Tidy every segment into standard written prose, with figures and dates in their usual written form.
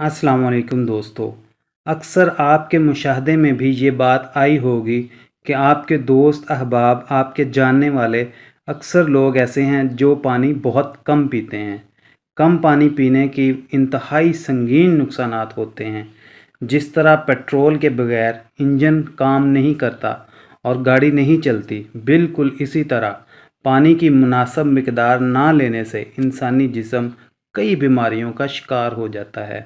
अस्सलाम वालेकुम दोस्तों। अक्सर आपके मुशाहदे में भी ये बात आई होगी कि आपके दोस्त अहबाब, आपके जानने वाले अक्सर लोग ऐसे हैं जो पानी बहुत कम पीते हैं। कम पानी पीने की इंतहाई संगीन नुकसानात होते हैं। जिस तरह पेट्रोल के बगैर इंजन काम नहीं करता और गाड़ी नहीं चलती, बिल्कुल इसी तरह पानी की मुनासिब मिकदार ना लेने से इंसानी जिस्म कई बीमारियों का शिकार हो जाता है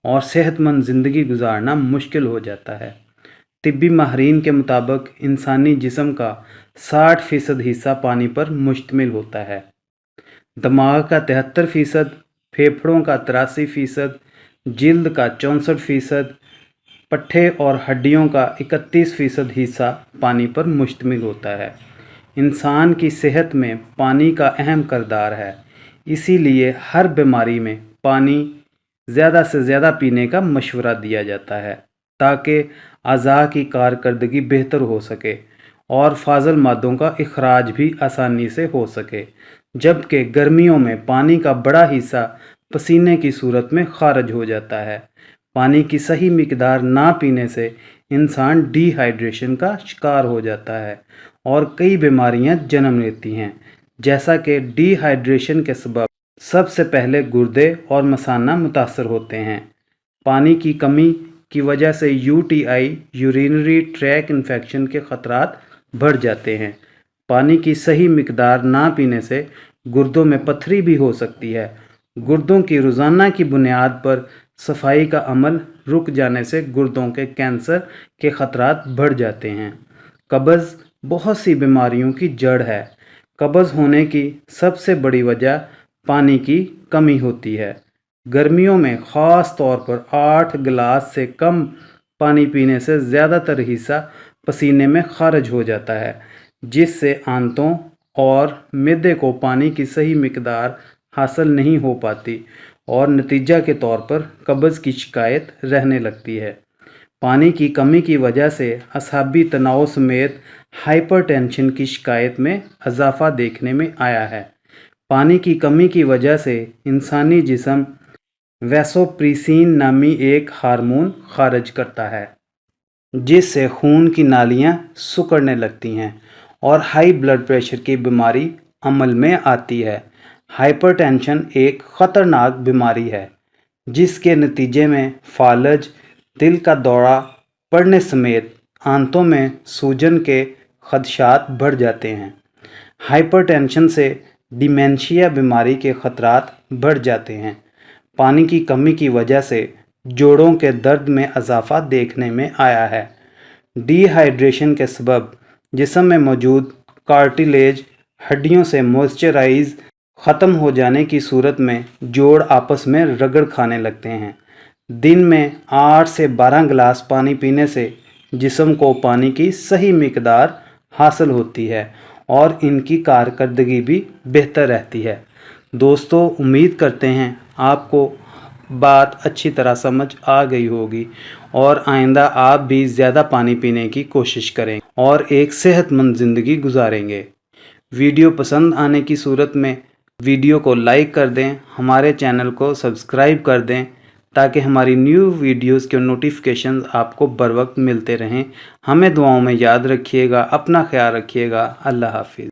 और सेहतमंद ज़िंदगी गुजारना मुश्किल हो जाता है। तिब्बी माहरीन के मुताबिक इंसानी जिस्म का 60% हिस्सा पानी पर मुश्तमिल होता है। दिमाग का 73%, फेफड़ों का 83%, जिल्द का 64%, पट्ठे और हड्डियों का 31% हिस्सा पानी पर मुश्तमिल होता है। इंसान की सेहत में पानी का अहम किरदार है, इसीलिए हर बीमारी में पानी ज़्यादा से ज़्यादा पीने का मशवरा दिया जाता है ताकि अज़ा की कारकर्दगी बेहतर हो सके और फाजल मादों का इखराज भी आसानी से हो सके। जबकि गर्मियों में पानी का बड़ा हिस्सा पसीने की सूरत में खारिज हो जाता है। पानी की सही मिकदार ना पीने से इंसान डिहाइड्रेशन का शिकार हो जाता है और कई बीमारियां जन्म लेती हैं, जैसा कि डिहाइड्रेशन के सबब सबसे पहले गुर्दे और मसाना मुतासर होते हैं। पानी की कमी की वजह से यूटीआई, यूरिनरी ट्रैक इन्फेक्शन के ख़तरात बढ़ जाते हैं। पानी की सही मिकदार ना पीने से गुर्दों में पथरी भी हो सकती है। गुर्दों की रोज़ाना की बुनियाद पर सफाई का अमल रुक जाने से गुर्दों के कैंसर के ख़तरात बढ़ जाते हैं। कब्ज़ बहुत सी बीमारियों की जड़ है। कब्ज़ होने की सबसे बड़ी वजह पानी की कमी होती है। गर्मियों में ख़ास तौर पर 8 गिलास से कम पानी पीने से ज़्यादातर हिस्सा पसीने में खारिज हो जाता है, जिससे आंतों और मिर्दे को पानी की सही मिकदार हासिल नहीं हो पाती और नतीजा के तौर पर कब्ज़ की शिकायत रहने लगती है। पानी की कमी की वजह से असाबी तनाव समेत हाइपरटेंशन की शिकायत में इजाफा देखने में आया है। पानी की कमी की वजह से इंसानी जिस्म वैसोप्रेसिन नामी एक हार्मोन खारिज करता है, जिससे खून की नालियां सिकुड़ने लगती हैं और हाई ब्लड प्रेशर की बीमारी अमल में आती है। हाइपरटेंशन एक ख़तरनाक बीमारी है, जिसके नतीजे में फालज, दिल का दौरा पड़ने समेत आंतों में सूजन के खदशात बढ़ जाते हैं। हाइपरटेंशन से डिमेंशिया बीमारी के ख़तरात बढ़ जाते हैं। पानी की कमी की वजह से जोड़ों के दर्द में इजाफा देखने में आया है। डिहाइड्रेशन के सबब जिस्म में मौजूद कार्टिलेज हड्डियों से मॉइस्चराइज ख़त्म हो जाने की सूरत में जोड़ आपस में रगड़ खाने लगते हैं। दिन में 8 से 12 गिलास पानी पीने से जिस्म को पानी की सही मिकदार हासिल होती है और इनकी कारकर्दगी भी बेहतर रहती है। दोस्तों, उम्मीद करते हैं आपको बात अच्छी तरह समझ आ गई होगी और आइंदा आप भी ज़्यादा पानी पीने की कोशिश करें और एक सेहतमंद ज़िंदगी गुजारेंगे। वीडियो पसंद आने की सूरत में वीडियो को लाइक कर दें, हमारे चैनल को सब्सक्राइब कर दें ताकि हमारी न्यू वीडियोस के नोटिफिकेशन आपको बर वक्त मिलते रहें। हमें दुआओं में याद रखिएगा। अपना ख्याल रखिएगा। अल्लाह हाफिज़।